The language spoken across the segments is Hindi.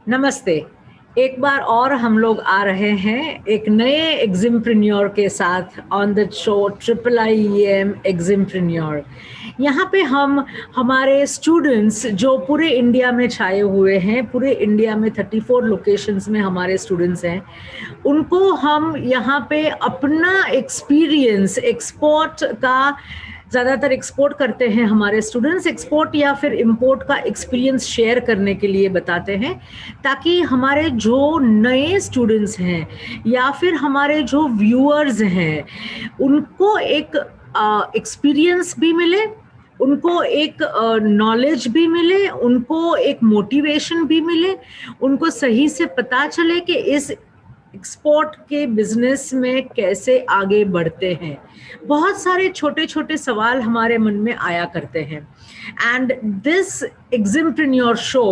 नमस्ते। एक बार और हम लोग आ रहे हैं एक नए एग्जिमप्रेन्योर के साथ on the show triple I M Eximpreneur. यहाँ पे हम हमारे स्टूडेंट्स जो पूरे इंडिया में छाए हुए हैं, पूरे इंडिया में 34 लोकेशंस में हमारे स्टूडेंट्स हैं, उनको हम यहाँ पे अपना एक्सपीरियंस एक्सपोर्ट का ज़्यादातर एक्सपोर्ट करते हैं हमारे स्टूडेंट्स, एक्सपोर्ट या फिर इंपोर्ट का एक्सपीरियंस शेयर करने के लिए बताते हैं, ताकि हमारे जो नए स्टूडेंट्स हैं या फिर हमारे जो व्यूअर्स हैं उनको एक एक्सपीरियंस भी मिले, उनको एक नॉलेज भी मिले, उनको एक मोटिवेशन भी मिले, उनको सही से पता चले कि इस एक्सपोर्ट के बिजनेस में कैसे आगे बढ़ते हैं। बहुत सारे छोटे छोटे सवाल हमारे मन में आया करते हैं, and this Eximpreneur show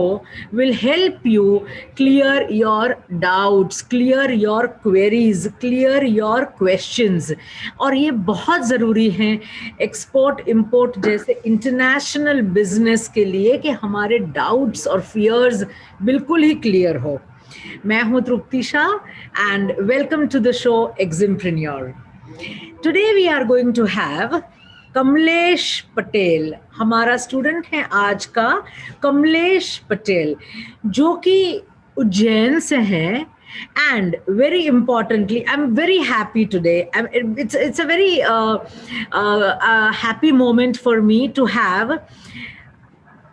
will help you clear your doubts, clear your queries, clear your questions. और ये बहुत ज़रूरी है एक्सपोर्ट इंपोर्ट जैसे इंटरनेशनल बिजनेस के लिए कि हमारे डाउट्स और फियर्स बिल्कुल ही क्लियर हो। मैं हूं Trupti Shah and welcome to the show Eximpreneur. Today we are going to have Kamlesh Patel. हमारा स्टूडेंट है आज का कमलेश पटेल, जो कि उज्जैन से हैं, and very importantly I'm very happy today. It's a very happy moment for me to have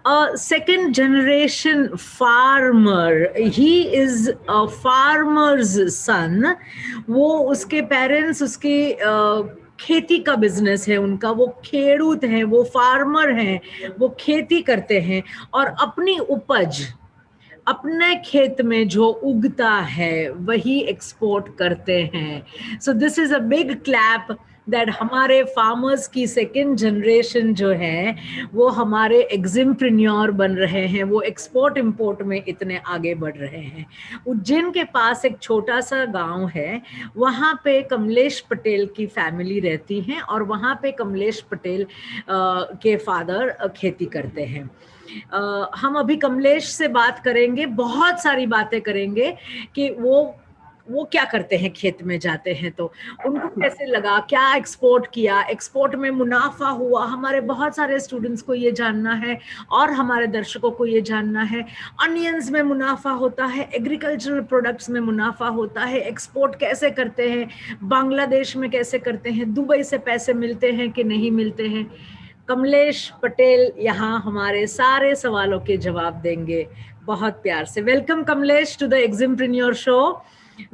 a second generation farmer. He is a farmer's son. वो उसके पेरेंट्स उसके खेती का बिजनेस है उनका, वो खेड़ूत हैं, वो फार्मर हैं, वो खेती करते हैं और अपनी उपज अपने खेत में जो उगता है वही एक्सपोर्ट करते हैं। So this is a big clap that हमारे फार्मर्स की सेकेंड जनरेशन जो है वो हमारे एग्जिमप्रेन्योर बन रहे हैं, वो एक्सपोर्ट इंपोर्ट में इतने आगे बढ़ रहे हैं। उज्जैन के पास एक छोटा सा गांव है, वहाँ पे कमलेश पटेल की फैमिली रहती है और वहाँ पे कमलेश पटेल के फादर खेती करते हैं। हम अभी कमलेश से बात करेंगे, बहुत सारी बातें करेंगे कि वो क्या करते हैं, खेत में जाते हैं तो उनको कैसे लगा, क्या एक्सपोर्ट किया, एक्सपोर्ट में मुनाफा हुआ। हमारे बहुत सारे स्टूडेंट्स को ये जानना है और हमारे दर्शकों को ये जानना है, अनियंस में मुनाफा होता है, एग्रीकल्चरल प्रोडक्ट्स में मुनाफा होता है, एक्सपोर्ट कैसे करते हैं, बांग्लादेश में कैसे करते हैं, दुबई से पैसे मिलते हैं कि नहीं मिलते हैं। कमलेश पटेल यहाँ हमारे सारे सवालों के जवाब देंगे बहुत प्यार से। Welcome Kamlesh to the Eximpreneur show.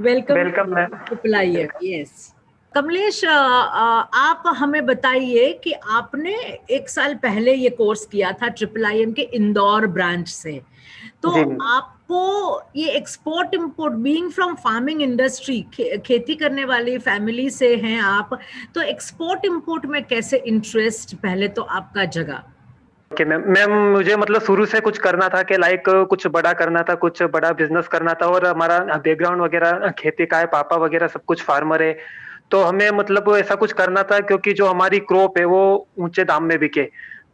Welcome triple I M. Yes Kamlesh, आप हमें बताइए कि आपने एक साल पहले ये कोर्स किया था ट्रिपल आई एम के इंदौर ब्रांच से, तो आपको ये export import, being from farming industry, खेती करने वाली फैमिली से हैं आप, तो एक्सपोर्ट इंपोर्ट में कैसे इंटरेस्ट पहले तो आपका जगा? ओके मैम, मुझे मतलब शुरू से कुछ करना था कि लाइक कुछ बड़ा करना था, कुछ बड़ा बिजनेस करना था। और हमारा बैकग्राउंड वगैरह खेती का है, पापा वगैरह सब कुछ फार्मर है, तो हमें मतलब ऐसा कुछ करना था क्योंकि जो हमारी क्रॉप है वो ऊंचे दाम में बिके।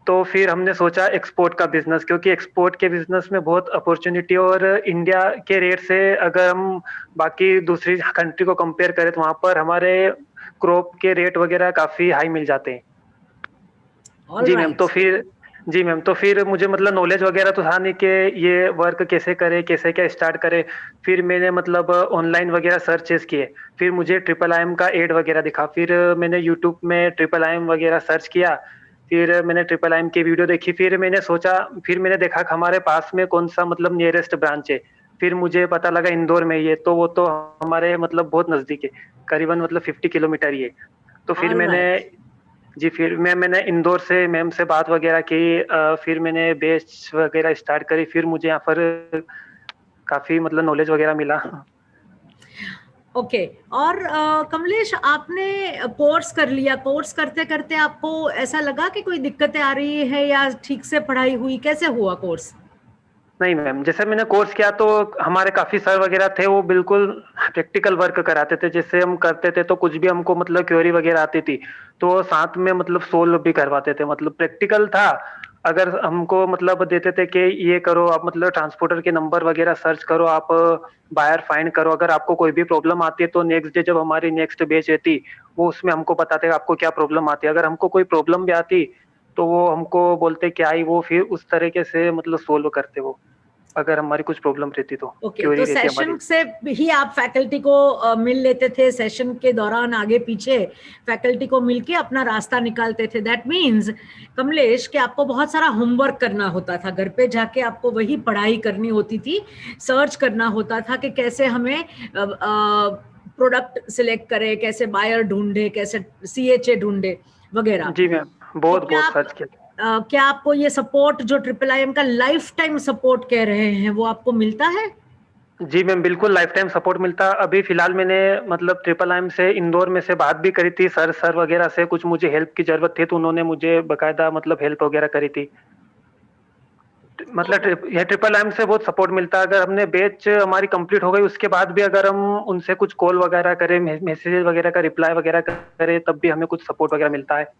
तो फिर हमने सोचा एक्सपोर्ट का बिजनेस, क्योंकि एक्सपोर्ट के बिजनेस में बहुत अपॉर्चुनिटी, और इंडिया के रेट से अगर हम बाकी दूसरी कंट्री को कंपेयर करें तो वहां पर हमारे क्रॉप के रेट वगैरह काफी हाई मिल जाते हैं। जी मैम, तो फिर मुझे मतलब नॉलेज वगैरह तो था नहीं कि ये वर्क कैसे करे, कैसे क्या स्टार्ट करे। फिर मैंने मतलब ऑनलाइन वगैरह सर्चेस किए, फिर मुझे ट्रिपल आई एम का एड वगैरह दिखा, फिर मैंने यूट्यूब में ट्रिपल आई एम वगैरह सर्च किया, फिर मैंने ट्रिपल आई एम की वीडियो देखी, फिर मैंने सोचा, फिर मैंने देखा कि हमारे पास में कौन सा मतलब नियरेस्ट ब्रांच है। फिर मुझे पता लगा इंदौर में ये, तो वो तो हमारे मतलब बहुत नजदीक है, करीबन मतलब 50 किलोमीटर ही है। तो फिर फिर मैंने इंदौर से मैम से बात वगैरह की, फिर मैंने बैच वगैरह स्टार्ट करी, फिर मुझे यहाँ पर काफी मतलब नॉलेज वगैरह मिला। ओके और कमलेश, आपने कोर्स कर लिया, कोर्स करते करते आपको ऐसा लगा कि कोई दिक्कतें आ रही है या ठीक से पढ़ाई हुई, कैसे हुआ कोर्स? नहीं मैम, जैसे मैंने कोर्स किया तो हमारे काफी सर वगैरह थे, वो बिल्कुल प्रैक्टिकल वर्क कराते थे। जैसे हम करते थे तो कुछ भी हमको मतलब क्वेरी वगैरह आती थी तो साथ में मतलब सोल्व भी करवाते थे, मतलब प्रैक्टिकल था। अगर हमको मतलब देते थे कि ये करो आप, मतलब ट्रांसपोर्टर के नंबर वगैरह सर्च करो, आप बायर फाइंड करो, अगर आपको कोई भी प्रॉब्लम आती है तो नेक्स्ट डे जब हमारी नेक्स्ट बैच रहती, वो उसमें हमको बताते आपको क्या प्रॉब्लम आती है। अगर हमको कोई प्रॉब्लम भी आती तो वो हमको बोलते क्या आई, वो फिर उस तरीके से मतलब सोल्व करते वो, अगर हमारी कुछ प्रॉब्लम रहती तो, ओके, क्वेरी तो रहती हमारी। सेशन से ही आप फैकल्टी को मिल लेते थे, सेशन के दौरान आगे पीछे फैकल्टी को मिलके अपना रास्ता निकालते थे। दैट मीन्स कमलेश कि आपको बहुत सारा होमवर्क करना होता था, घर पे जाके आपको वही पढ़ाई करनी होती थी, सर्च करना होता था कि कैसे हमें प्रोडक्ट सिलेक्ट करे, कैसे बायर ढूंढे, कैसे सीएचए ढूंढे वगैरह। जी मैम, तो बहुत बहुत सर्च किया। क्या आपको ये सपोर्ट जो IIIM का लाइफ टाइम सपोर्ट कह रहे हैं वो आपको मिलता है? जी मैम, बिल्कुल लाइफ टाइम सपोर्ट मिलता। अभी फिलहाल मैंने मतलब IIIM से इंदौर में से बात भी करी थी, सर वगैरह से कुछ मुझे हेल्प की जरूरत थी तो उन्होंने मुझे बकायदा मतलब हेल्प वगैरह करी थी। मतलब ये IIIM से बहुत सपोर्ट मिलता है। अगर हमने बैच हमारी कंप्लीट हो गई उसके बाद भी अगर हम उनसे कुछ कॉल वगैरह करें, मैसेज वगैरह का रिप्लाई वगैरह करें, तब भी हमें कुछ सपोर्ट वगैरह मिलता है।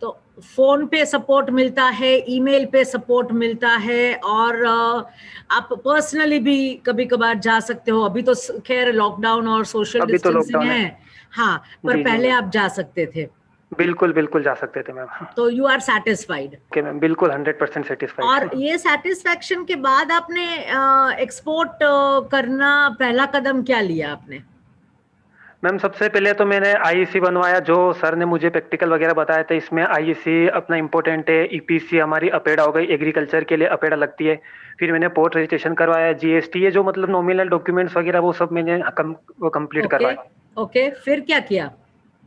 तो फोन पे सपोर्ट मिलता है, ईमेल पे सपोर्ट मिलता है, और आप पर्सनली भी कभी कभार जा सकते हो। अभी तो खैर लॉकडाउन और सोशल अभी तो डिस्टेंसिंग लॉकडाउन है। है, हाँ, पर जी जी पहले मैम, आप जा सकते थे। बिल्कुल बिल्कुल जा सकते थे मैम। तो you are satisfied? Okay ma'am, बिल्कुल 100% और सेटिस्फाइड। ये सेटिस्फैक्शन के बाद आपने एक्सपोर्ट करना पहला कदम क्या लिया आपने? मैम सबसे पहले तो मैंने आईईसी बनवाया, जो सर ने मुझे प्रैक्टिकल वगैरह बताया था। इसमें आईईसी अपना इम्पोर्टेंट है, ईपीसी हमारी अपेडा हो गई, एग्रीकल्चर के लिए अपेडा लगती है। फिर मैंने पोर्ट रजिस्ट्रेशन करवाया, जीएसटी, ये जो मतलब नॉमिनल डॉक्यूमेंट्स वगैरह वो सब मैंने वो कंप्लीट ओके, करवाया। ओके, फिर क्या किया?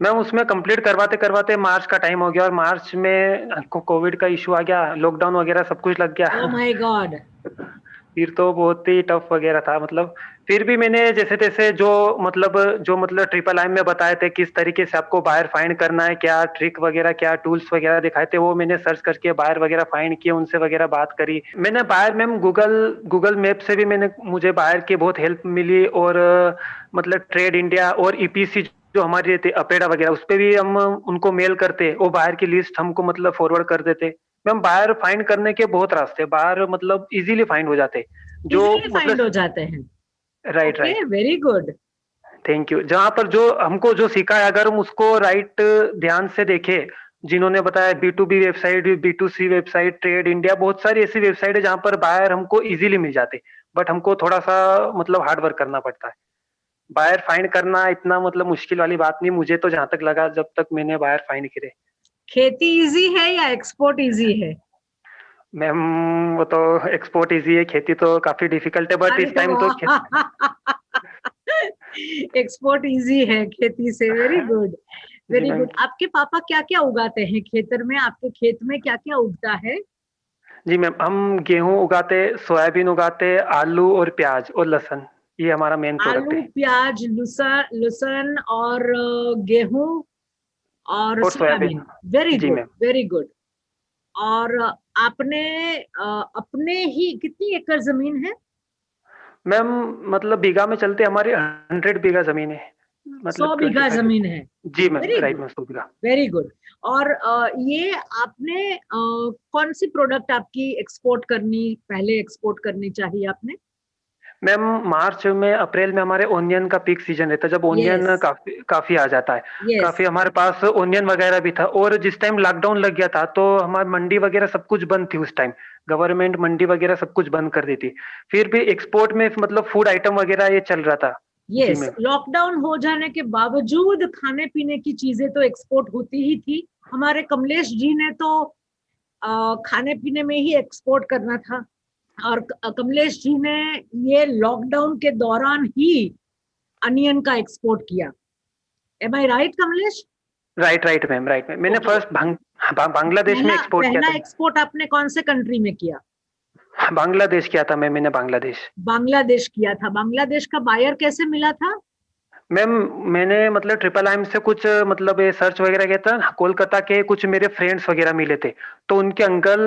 मैम उसमें कंप्लीट करवाते करवाते मार्च का टाइम हो गया, और मार्च में कोविड का इशू आ गया, लॉकडाउन वगैरह सब कुछ लग ओ गया। My God! फिर तो बहुत ही टफ वगैरह था मतलब। फिर भी मैंने जैसे तैसे जो मतलब IIIM में बताए थे किस तरीके से आपको बायर फाइंड करना है, क्या ट्रिक वगैरह, क्या टूल्स वगैरह दिखाए थे, वो मैंने सर्च करके बायर वगैरह फाइंड किए, उनसे वगैरह बात करी मैंने। Buyer ma'am Google Google map से भी मुझे बायर की बहुत हेल्प मिली, और मतलब ट्रेड इंडिया और ईपीसी जो हमारी रहती अपेडा वगैरह, उस पे भी हम उनको मेल करते, वो बायर की लिस्ट हमको मतलब फॉरवर्ड कर देते। मैम बायर फाइंड करने के बहुत रास्ते, बायर मतलब इजीली फाइंड हो जाते जो इजीली मतलब। फाइंड हो जाते हैं? Right okay, right, very good. Thank you. जहाँ पर जो हमको जो सीखा है, अगर हम उसको राइट ध्यान से देखें, जिन्होंने बताया B2B website, B2C website, trade India, बहुत सारी ऐसी वेबसाइट है जहाँ पर बायर हमको इजीली मिल जाते, बट हमको थोड़ा सा मतलब हार्ड वर्क करना पड़ता है। बायर फाइंड करना इतना मतलब मुश्किल वाली बात नहीं, मुझे तो जहां तक लगा जब तक मैंने बायर फाइंड करे। खेती इजी है या एक्सपोर्ट इजी है? मैम वो तो एक्सपोर्ट इजी है, खेती तो काफी डिफिकल्ट है, बट अरे इस तो टाइम तो एक्सपोर्ट इजी है खेती से। वेरी गुड, जी वेरी मैम। गुड। आपके पापा क्या क्या उगाते हैं खेतर में? आपके खेत में क्या क्या उगता है? जी मैम, हम गेहूं उगाते, सोयाबीन उगाते, आलू और प्याज और लहसुन, ये हमारा मेन प्रोडक्ट आलू, है। प्याज, लहसुन और गेहूं और और सोयाबीन। सोयाबीन। वेरी जी गुड, मैम। Very good. और आपने अपने ही कितनी एकड़ जमीन है? मैम मतलब बीघा में चलते हमारी 100 बीघा जमीन है, मतलब 100 बीघा 25 जमीन एकड़। है? जी ma'am, very right good, ma'am, 100 बीघा। Very good. और ये आपने कौन सी प्रोडक्ट आपकी एक्सपोर्ट करनी, पहले एक्सपोर्ट करनी चाहिए आपने? मैम मार्च में अप्रैल में हमारे ओनियन का पीक सीजन रहता है, जब यस, ओनियन काफी काफी आ जाता है। यस, काफी हमारे पास ओनियन वगैरह भी था, और जिस टाइम लॉकडाउन लग गया था तो हमारी मंडी वगैरह सब कुछ बंद थी उस टाइम, गवर्नमेंट मंडी वगैरह सब कुछ बंद कर दी थी। फिर भी एक्सपोर्ट में मतलब फूड आइटम वगैरह ये चल रहा था। जी यस। मैम। लॉकडाउन हो जाने के बावजूद खाने पीने की चीजें तो एक्सपोर्ट होती ही थी। हमारे कमलेश जी ने तो खाने पीने में ही एक्सपोर्ट करना था, और कमलेश जी ने ये लॉकडाउन के दौरान ही अनियन का एक्सपोर्ट किया। Am I right Kamlesh? Right right ma'am, right ma'am, मैंने ओके। फर्स्ट बांग्लादेश में पहला एक्सपोर्ट किया पहला था। एक्सपोर्ट आपने कौन से कंट्री में किया? बांग्लादेश किया था मैम, मैंने बांग्लादेश। बांग्लादेश किया था। बांग्लादेश का बायर कैसे मिला था? मैम मैंने मतलब IIIM से कुछ मतलब ये सर्च वगैरह किया था, कोलकाता के कुछ मेरे फ्रेंड्स वगैरह मिले थे, तो उनके अंकल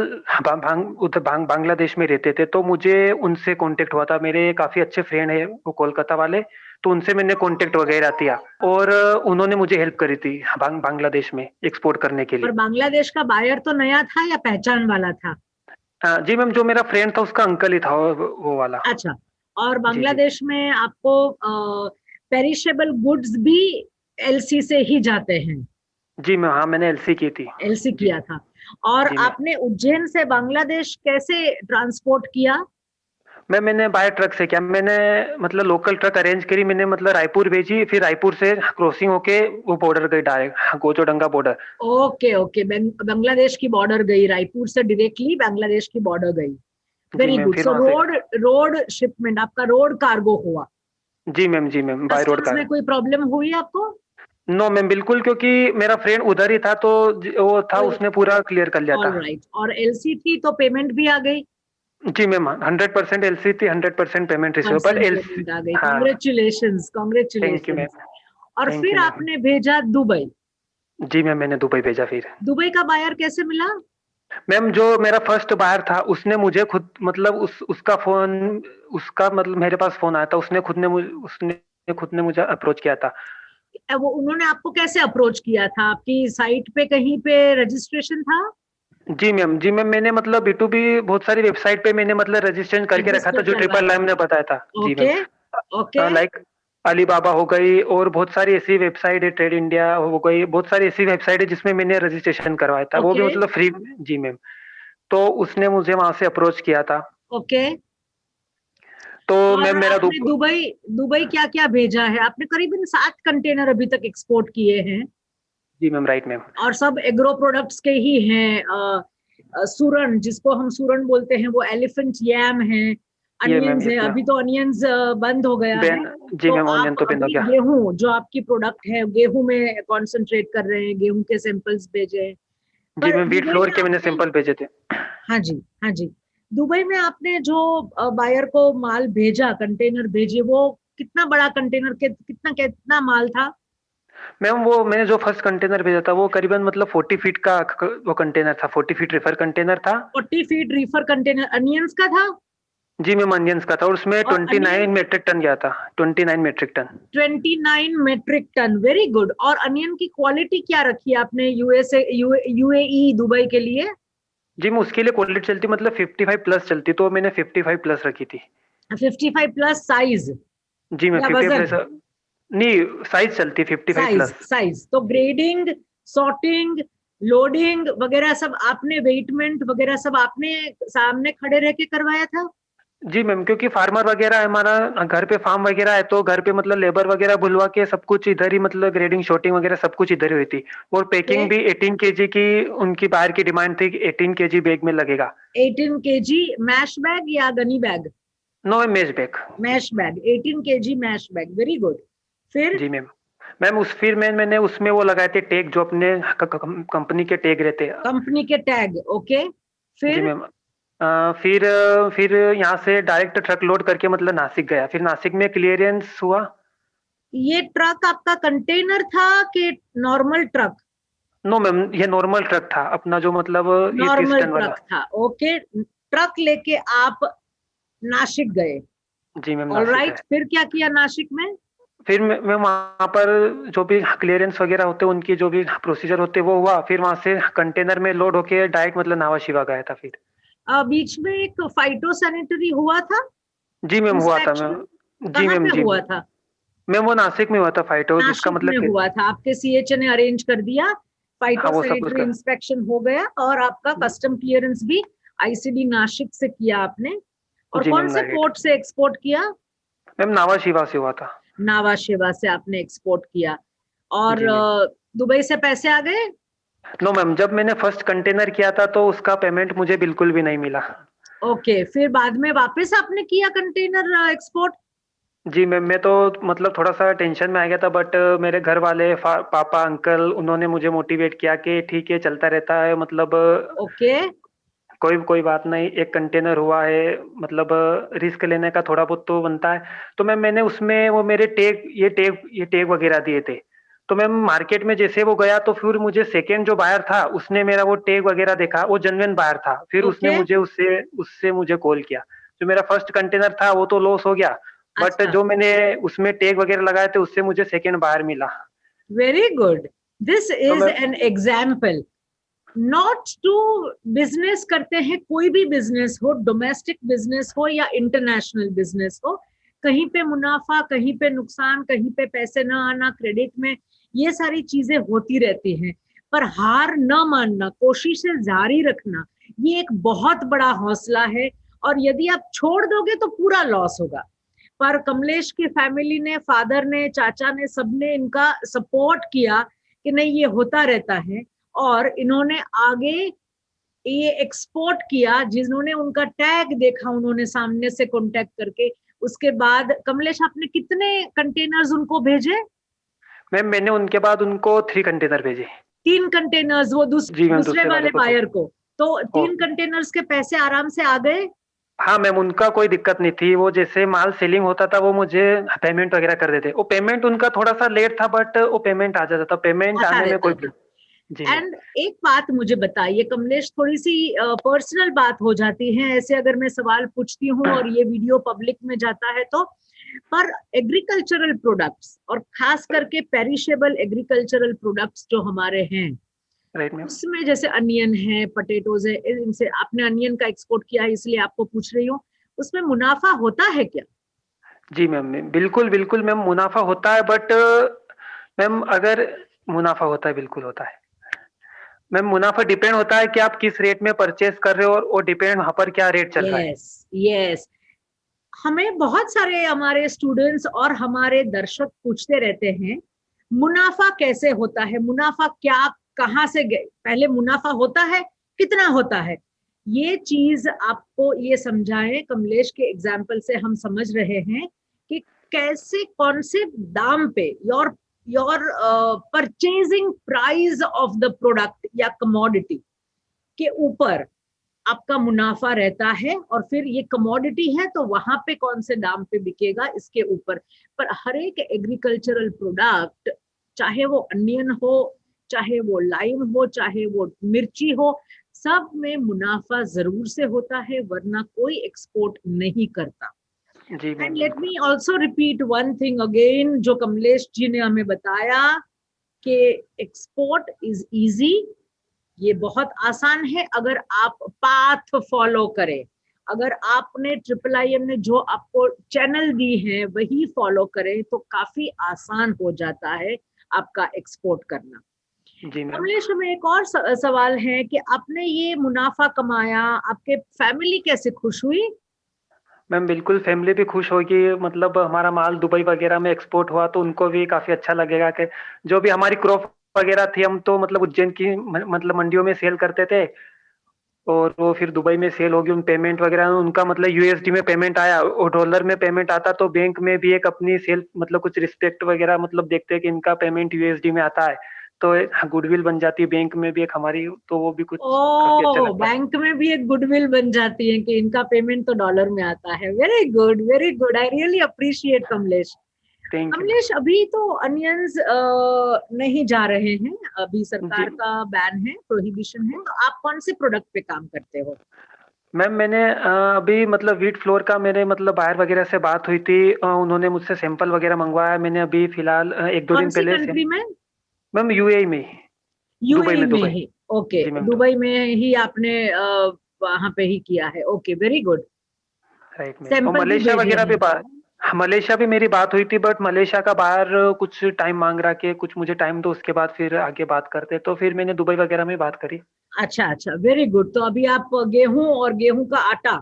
उधर बांग्लादेश में रहते थे, तो मुझे उनसे कांटेक्ट हुआ था। मेरे काफी अच्छे फ्रेंड है वो कोलकाता वाले, तो उनसे मैंने कांटेक्ट वगैरह किया, और उन्होंने मुझे हेल्प करी थी बांग्लादेश में एक्सपोर्ट करने के पर लिए। बांग्लादेश का बायर तो नया था या पहचान वाला था? जी मैम, जो मेरा फ्रेंड था उसका अंकल ही था वो वाला। अच्छा, और जी, जी। बांग्लादेश में आपको पेरिशेबल गुड्स भी एलसी से ही जाते हैं? जी मैम, हाँ, मैंने एलसी की थी। एलसी जी, किया था। और जी मैम। आपने उज्जैन से बांग्लादेश कैसे ट्रांसपोर्ट किया? मैम मैंने बाय ट्रक से किया। मैंने मतलब लोकल ट्रक अरेंज करी, मैंने मतलब रायपुर भेजी, फिर रायपुर से क्रॉसिंग होके वो बॉर्डर गई direct, Gochodanga border. Okay okay, Bangladesh की बॉर्डर गई, रायपुर से डायरेक्टली बांग्लादेश की बॉर्डर गई। जी वेरी मैम, गुड। फिर सो वहाँ से। रोड रोड शिपमेंट, आपका रोड कार्गो हुआ। जी ma'am, by road customs car. में कोई प्रॉब्लम हुई आपको? नो मैम, बिल्कुल, क्योंकि मेरा फ्रेंड उधर ही था, तो वो था, उसने पूरा क्लियर कर लिया ऑल था। राइट, और एलसी थी तो पेमेंट भी आ गई? जी मैम, 100% एलसी थी, 100% payment receive, but percent LC. Payment आ गई। हाँ। Congratulations, thank you ma'am. Congratulations. और थैंक यू फिर मैम। आपने भेजा दुबई। जी मैम, मैंने दुबई भेजा फिर। दुबई का बायर कैसे मिला? मैम, जो मेरा फर्स्ट बायर था उसने मुझे खुद मतलब उसका मतलब मेरे पास फोन आया था, उसने खुद ने मुझे अप्रोच किया था। वो उन्होंने आपको कैसे अप्रोच किया था? आपकी साइट पे कहीं पे रजिस्ट्रेशन था? जी मैम, मैंने मतलब B2B बहुत सारी वेबसाइट पे मैंने मतलब रजिस्ट्रेशन करके रखा था, रजिस्टर जो ट्रिपल करवाया लाइम ने बताया था। था। जी ma'am. Okay okay like Alibaba हो गई, और बहुत सारी ऐसी वेबसाइट है, ट्रेड इंडिया हो गई, बहुत सारी ऐसी वेबसाइट है जिसमें मैंने रजिस्ट्रेशन करवाया था, वो भी ओके मतलब फ्री में। जी मैम। तो उसने मुझे वहां से अप्रोच किया था। ओके। तो मैम और मेरा आपने दुबई दुबई क्या क्या भेजा है? आपने करीबन 7 कंटेनर अभी तक एक्सपोर्ट किए हैं, जी मैम, राइट मैम। और सब एग्रो प्रोडक्ट्स के ही हैं। सूरन, जिसको हम सूरन बोलते हैं, वो एलिफेंट यैम है, ये मैम, अनियंस है। Yes ma'am. अभी तो अनियंस बंद हो गया है। बैन। जी तो मैम, ऑनियन आप तो बंद हो अभी गया। गेहूं, जो आपकी प्रोडक्ट है, गेहूं में कॉन्सेंट्रेट कर रहे हैं, गेहूं के सैंपल्स भेजे हैं। जी पर मैम, व्हीट दुबई फ्लोर में के मैंने आपने, सैंपल भेजे थे। हाँ जी, हाँ जी, दुबई में आपने जो बायर को माल भेजा, कंटेनर भेजे, वो कितना बड़ा कंटेनर के कितना कितना माल था? मैम, वो मैंने जो फर्स्ट कंटेनर भेजा था वो करीबन मतलब 40 फीट का वो कंटेनर था, 40 फीट रिफर कंटेनर था। 40 फीट रीफर कंटेनर अनियंस का था? जी मैम, अनियंस का था, और उसमें और 29 अनियन मेट्रिक टन गया था। 29 metric tonne. 29 metric tonne, very good. और अनियन की क्वालिटी क्या रखी है आपने यूएसए यूएई दुबई के लिए? जी मैम, उसके लिए क्वालिटी चलती मतलब 55 प्लस चलती, तो मैंने 55 प्लस रखी थी। 55+ साइज जी मैम, या 50 वजन? प्लस। नहीं, साइज चलती 55 साइज, प्लस। साइज तो ग्रेडिंग, सॉर्टिंग, लोडिंग वगैरह सब आपने, वेटमेंट वगैरह सब आपने सामने खड़े रह के करवाया था? जी मैम, क्योंकि फार्मर वगैरह है, हमारा घर पे फार्म वगैरह है, तो घर पे मतलब लेबर वगैरह बुलवा के सब कुछ इधर ही, मतलब ग्रेडिंग शॉर्टिंग वगैरह सब कुछ इधर ही हुई थी। और ओके। पैकिंग भी 18 केजी की, उनकी बाहर की डिमांड थी कि 18 केजी बैग में लगेगा। 18 kg मैश बैग या gunny bag? No mesh bag. Mesh bag, 18 kg mesh bag, very good. फिर? जी मैम। मैम, फिर मैंने उसमें वो लगाए थे टैग, जो अपने कंपनी के टैग रहते हैं। कंपनी के टैग, ओके। जी फिर? मैम। फिर यहाँ से डायरेक्ट ट्रक लोड करके मतलब नासिक गया, फिर नासिक में क्लियरेंस हुआ। ये ट्रक आपका कंटेनर था कि नॉर्मल ट्रक? नो मैम, ये नॉर्मल ट्रक था अपना, जो मतलब ये 30 नॉर्मल टन वाला। ट्रक था, ओके। ट्रक लेके आप नासिक गए। जी मैम, ऑल नासिक राइट, है। फिर क्या किया नासिक में? फिर मैं वहाँ पर जो भी क्लियरेंस वगैरह होते हैं, उनकी जो भी प्रोसीजर होते हैं वो हुआ, फिर वहाँ से कंटेनर में लोड होके डायरेक्ट मतलब नावा शिवा गया था फिर। बीच में एक फाइटो सैनिटरी हुआ था, जी मैम, हुआ था इंस्पेक्शन? मैम। जी कहाँ मैम, पे जी हुआ था? मैम, वो नासिक में हुआ था फाइटो, जिसका नासिक मतलब में कि हुआ था, आपके सीएचए ने अरेंज कर दिया, हाँ, फाइटो वो सब सैनिटरी उसका। इंस्पेक्शन हो गया, और आपका कस्टम क्लियरेंस भी आईसीडी नासिक से किया आपने। और जी कौन मैम, से राइट। पोर्ट से एक्सपोर्ट किया? मैम, नावा शिवा से हुआ था। नावा शेवा से आपने एक्सपोर्ट किया। और जी मैम। दुबई से पैसे आ गए? नो मैम, जब मैंने फर्स्ट कंटेनर किया था तो उसका पेमेंट मुझे बिल्कुल भी नहीं मिला। ओके, फिर बाद में वापस आपने किया कंटेनर एक्सपोर्ट? जी मैम, मैं तो मतलब थोड़ा सा टेंशन में आ गया था, बट मेरे घर वाले, पापा, अंकल, उन्होंने मुझे मोटिवेट किया कि ठीक है, चलता रहता है, मतलब ओके। कोई कोई बात नहीं, एक कंटेनर हुआ है, मतलब रिस्क लेने का थोड़ा बहुत तो बनता है। तो मैंने उसमें वो मेरे टैग वगैरह दिए थे। तो मैम, मार्केट में जैसे वो गया, तो फिर मुझे सेकेंड जो बायर था उसने मेरा वो टैग वगैरह देखा, वो जेन्युइन बायर था, फिर उसने ओके। मुझे उससे उससे मुझे कॉल किया। जो मेरा फर्स्ट कंटेनर था वो तो लॉस हो गया, बट अच्छा, जो मैंने उसमें टैग वगैरह लगाए थे उससे मुझे सेकेंड बायर मिला। Very good. दिस तो इज मैं an example not to business करते हैं, कोई भी बिजनेस हो, डोमेस्टिक बिजनेस हो या इंटरनेशनल बिजनेस हो, कहीं पे मुनाफा, कहीं पे नुकसान, कहीं पे पैसे न आना, क्रेडिट में, ये सारी चीजें होती रहती हैं। पर हार न मानना, कोशिशें जारी रखना, ये एक बहुत बड़ा हौसला है। और यदि आप छोड़ दोगे तो पूरा लॉस होगा। पर कमलेश की फैमिली ने, फादर ने, चाचा ने, सबने इनका सपोर्ट किया कि नहीं ये होता रहता है। और इन्होंने आगे ये एक्सपोर्ट किया, जिन्होंने उनका टैग देखा उन्होंने सामने से कांटेक्ट करके, उसके बाद कमलेश आपने कितने कंटेनर्स उनको भेजे? मैम मैंने उनके बाद उनको 3 कंटेनर भेजे। 3 कंटेनर्स, वो जी मैम, दूसरे दूसरे वाले वाले को 3। बायर को। तो 3 ओके। कंटेनर्स के पैसे आराम से आ गए? हाँ मैम, उनका कोई दिक्कत नहीं थी। वो जैसे माल सेलिंग होता था वो मुझे पेमेंट वगैरह कर देते। वो पेमेंट उनका थोड़ा-सा लेट था बट वो पेमेंट आ जाता था। पेमेंट आता आने में रहता कोई था। जी मैम। एंड एक बात मुझे बताइए कमलेश, थोड़ी सी पर्सनल बात हो जाती है ऐसे अगर मैं सवाल पूछती हूँ और ये वीडियो पब्लिक में जाता है तो। पर एग्रीकल्चरल प्रोडक्ट्स और खास करके पेरिशेबल एग्रीकल्चरल प्रोडक्ट्स जो हमारे हैं, राइट मैम। उसमें जैसे अनियन है, पटेटोज है, इनसे, आपने अनियन का एक्सपोर्ट किया है इसलिए आपको पूछ रही हूँ, उसमें मुनाफा होता है क्या? जी मैम, बिल्कुल, बिल्कुल मैम, मुनाफ़ा होता है बट मैम अगर मुनाफ़ा होता है, बिल्कुल होता है। मैम मुनाफ़ा डिपेंड होता है कि आप किस रेट में परचेज़ कर रहे हो और वो डिपेंड वहाँ पर क्या रेट चल रहा है। Yes, yes. हमें बहुत सारे हमारे स्टूडेंट्स और हमारे दर्शक पूछते रहते हैं, मुनाफा कैसे होता है, मुनाफा क्या, कहाँ से गए, पहले मुनाफा होता है, कितना होता है? ये चीज आपको ये समझाएं, कमलेश के एग्जाम्पल से हम समझ रहे हैं कि कैसे, कौन से दाम पे your your purchasing price of the product या कमोडिटी के ऊपर आपका मुनाफा रहता है। और फिर ये कमोडिटी है तो वहां पे कौन से दाम पे बिकेगा इसके ऊपर। पर हर एक एग्रीकल्चरल प्रोडक्ट, चाहे वो अनियन हो, चाहे वो लाइम हो, चाहे वो मिर्ची हो, सब में मुनाफा जरूर से होता है, वरना कोई एक्सपोर्ट नहीं करता। जी एंड मैम, लेट बिल्कुल। Me also repeat one thing again, जो कमलेश जी ने हमें बताया कि एक्सपोर्ट इज इजी, ये बहुत आसान है अगर आप पाथ फॉलो करें। अगर आपने ट्रिपल IM ने जो आपको चैनल दी है वही फॉलो करें तो काफी आसान हो जाता है आपका एक्सपोर्ट करना। जी मैम। कमलेश, में एक और सवाल है कि आपने ये मुनाफा कमाया, आपके फैमिली कैसे खुश हुई? मैम बिल्कुल, फैमिली भी खुश होगी। मतलब हमारा माल दुबई वगैरह में एक्सपोर्ट हुआ तो उनको भी काफ़ी अच्छा लगेगा कि जो भी हमारी क्रॉप वगैरह थी, हम तो मतलब उज्जैन की मतलब मंडियों में सेल करते थे और वो फिर दुबई में सेल होगी। उन पेमेंट वगैरह उनका मतलब यूएसडी में पेमेंट आया और डॉलर में पेमेंट आता तो बैंक में भी एक अपनी सेल मतलब कुछ रिस्पेक्ट वगैरह मतलब देखते हैं कि इनका पेमेंट यूएसडी में आता है, तो गुडविल बन जाती है बैंक में भी एक हमारी, तो वो भी कुछ काफ़ी अच्छा ओ, लगता है। बैंक में भी एक गुडविल बन जाती है कि इनका पेमेंट तो डॉलर में आता है। Very good, very good, I really appreciate Kamlesh. Thank you Kamlesh, अभी तो अनियंस नहीं जा रहे हैं, अभी मैम। जी सरकार का बैन है, प्रोहिबिशन है, तो आप कौन से प्रोडक्ट पे काम करते हो? मैम, मैंने अभी मतलब व्हीट फ्लोर का मेरे मतलब बायर वगैरह से बात हुई थी। उन्होंने मुझसे सैंपल वगैरह मंगवाया। मैंने अभी फिलहाल 1-2 कौन दिन सी पहले से कंट्री में? मैम यूएई में ही, दुबई यूएई में, में दुबई। ही? ओके, जी मैम, दुबई। दुबई में ही आपने वहां पे ही किया है। Okay, very good. Right ma'am. और सैंपल भी मलेशिया भेजे वगैरह भी हैं? बात, मलेशिया भी मेरी बात हुई थी बट मलेशिया का बाहर कुछ टाइम मांग रहा कि कुछ मुझे टाइम दो, उसके बाद फिर आगे बात करते, तो फिर मैंने दुबई वगैरह में बात करी। अच्छा, अच्छा, वेरी गुड। तो अभी आप गेहूं और गेहूं का आटा,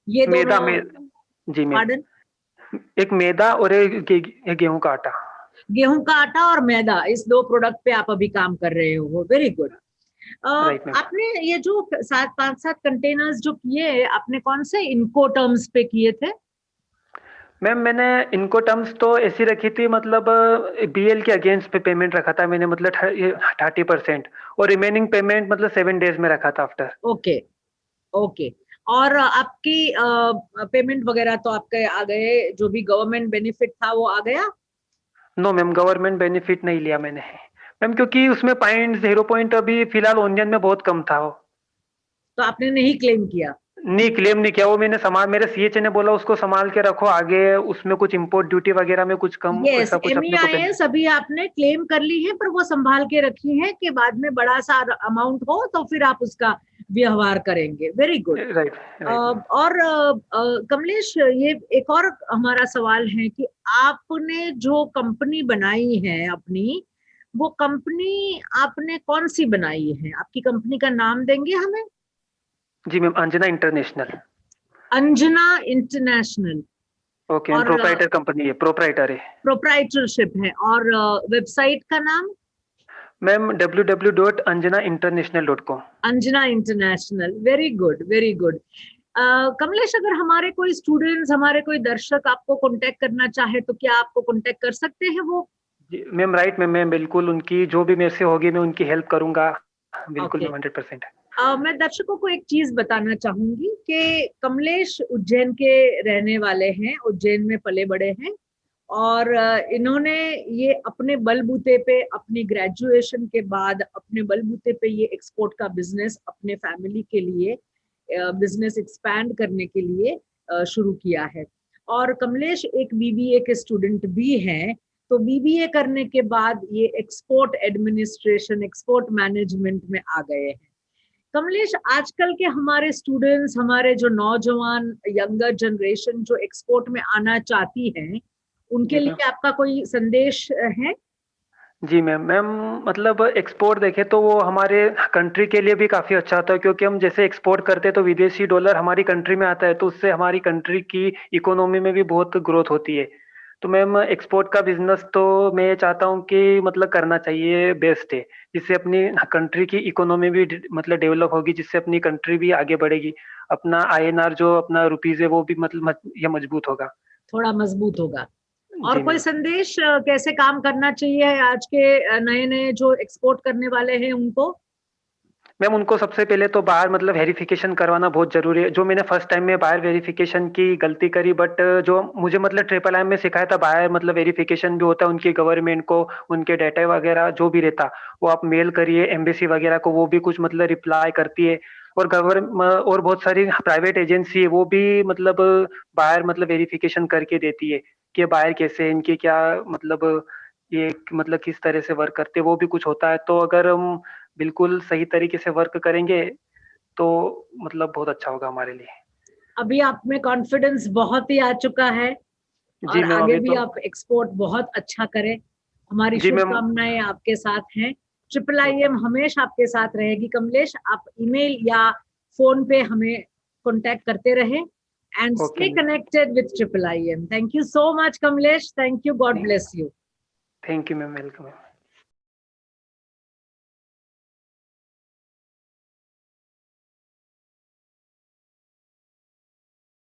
ये मैदा दोनों? में। जी मैम। पार्डन? एक मैदा और एक गेहूं का आटा। गेहूं का आटा और मैदा, इस दो प्रोडक्ट पे आप अभी काम कर रहे हो। Very good. Right ma'am. आपने ये जो 5-7 कंटेनर्स जो किए, आपने कौन से इनको टर्म्स पे किए थे? मैम मैंने इनको टर्म्स तो ऐसी रखी थी, मतलब बीएल के अगेंस्ट पे पेमेंट रखा था मैंने, मतलब 30% और रिमेनिंग पेमेंट मतलब 7 डेज में रखा था आफ्टर। Okay, okay. और आपकी पेमेंट वगैरह तो आपके आ गए, जो भी गवर्नमेंट बेनिफिट था वो आ गया? नो मैम, गवर्नमेंट बेनिफिट नहीं लिया मैंने मैम, क्योंकि उसमें पॉइंट 0 पॉइंट अभी फिलहाल ओनियन में बहुत कम था वो। तो आपने नहीं क्लेम किया? नहीं, क्लेम नहीं किया, वो मैंने संभाल, मेरे सीएचए ने बोला उसको संभाल के रखो, आगे उसमें कुछ इम्पोर्ट ड्यूटी वगैरह में कुछ कम यस, ऐसा कुछ अपने को MEIS अभी आपने क्लेम कर ली है, पर वो संभाल के रखी है कि बाद में बड़ा सा अमाउंट हो तो फिर आप उसका व्यवहार करेंगे। Very good. Right right. और कमलेश, ये एक और हमारा सवाल है कि आपने जो कंपनी बनाई है अपनी, वो कंपनी आपने कौन सी बनाई है? आपकी कंपनी का नाम देंगे हमें? जी ma'am, Anjana International. Anjana International. Okay ma'am, और प्रोप्राइटर कंपनी है, प्रोप्राइटर है प्रोप्राइटरशिप है। और वेबसाइट का नाम? Ma'am www.anjanainternational.com। Anjana International. Very good, very good. Kamlesh, अगर हमारे कोई स्टूडेंट्स, हमारे कोई दर्शक आपको कांटेक्ट करना चाहे तो क्या आपको कांटेक्ट कर सकते हैं वो? जी मैम, राइट मैम, मैं बिल्कुल उनकी जो भी मेरे से होगी मैं उनकी हेल्प करूंगा, बिल्कुल ओके। मैम, 100%। मैं दर्शकों को एक चीज बताना चाहूंगी कि कमलेश उज्जैन के रहने वाले हैं, उज्जैन में पले बड़े हैं। और इन्होंने ये अपने बलबूते पे, अपनी ग्रेजुएशन के बाद अपने बलबूते पे ये एक्सपोर्ट का बिजनेस अपने फैमिली के लिए, बिजनेस एक्सपैंड करने के लिए शुरू किया है। और कमलेश एक बीबीए के स्टूडेंट भी हैं। तो बीबीए करने के बाद ये एक्सपोर्ट एडमिनिस्ट्रेशन, एक्सपोर्ट मैनेजमेंट में आ गए हैं। कमलेश, आजकल के हमारे स्टूडेंट्स, हमारे जो नौजवान यंगर जनरेशन जो एक्सपोर्ट में आना चाहती है, उनके जी मैम। लिए आपका कोई संदेश है? जी मैम, मैम मतलब एक्सपोर्ट देखें तो वो हमारे कंट्री के लिए भी काफ़ी अच्छा होता है, क्योंकि हम जैसे एक्सपोर्ट करते हैं तो विदेशी डॉलर हमारी कंट्री में आता है, तो उससे हमारी कंट्री की इकोनॉमी में भी बहुत ग्रोथ होती है। तो मैम एक्सपोर्ट का बिजनेस तो मैं ये चाहता हूँ कि मतलब करना चाहिए, बेस्ट है, जिससे अपनी कंट्री की इकोनॉमी भी मतलब डेवलप होगी, जिससे अपनी कंट्री भी आगे बढ़ेगी, अपना आईएनआर जो अपना रुपीज है वो भी मतलब ये मजबूत होगा। थोड़ा मजबूत होगा। और जी कोई मैम। संदेश कैसे काम करना चाहिए आज के नए नए जो एक्सपोर्ट करने वाले हैं उनको? मैम उनको सबसे पहले तो बाहर मतलब वेरिफिकेशन करवाना बहुत ज़रूरी है। जो मैंने फर्स्ट टाइम में बाहर वेरिफिकेशन की गलती करी, बट जो मुझे मतलब ट्रिपल आईएम में सिखाया था, बाहर मतलब वेरिफिकेशन भी होता है उनकी गवर्नमेंट को, उनके डाटा वगैरह जो भी रहता, वो आप मेल करिए एम्बेसी वगैरह को, वो भी कुछ मतलब रिप्लाई करती है। और और बहुत सारी प्राइवेट एजेंसी है, वो भी मतलब बाहर मतलब वेरिफिकेशन करके देती है कि बाहर कैसे हैं, इनके क्या मतलब ये मतलब किस तरह से वर्क करते हैं, वो भी कुछ होता है। तो अगर हम बिल्कुल सही तरीके से वर्क करेंगे तो मतलब बहुत अच्छा होगा हमारे लिए। अभी आप में कॉन्फिडेंस बहुत ही आ चुका है, जी और मैम, आगे अभी भी तो आप एक्सपोर्ट बहुत अच्छा करें। हमारी जी मैम। शुभकामनाएं आपके साथ हैं। ट्रिपल आई ओके एम हमेशा आपके साथ रहेगी कमलेश। आप ईमेल या फोन पे हमें कांटेक्ट करते रहें। And okay stay ma'am. Connected with triple I M. Thank you so much Kamlesh. Thank you. God bless you. Thank you ma'am, welcome ma'am.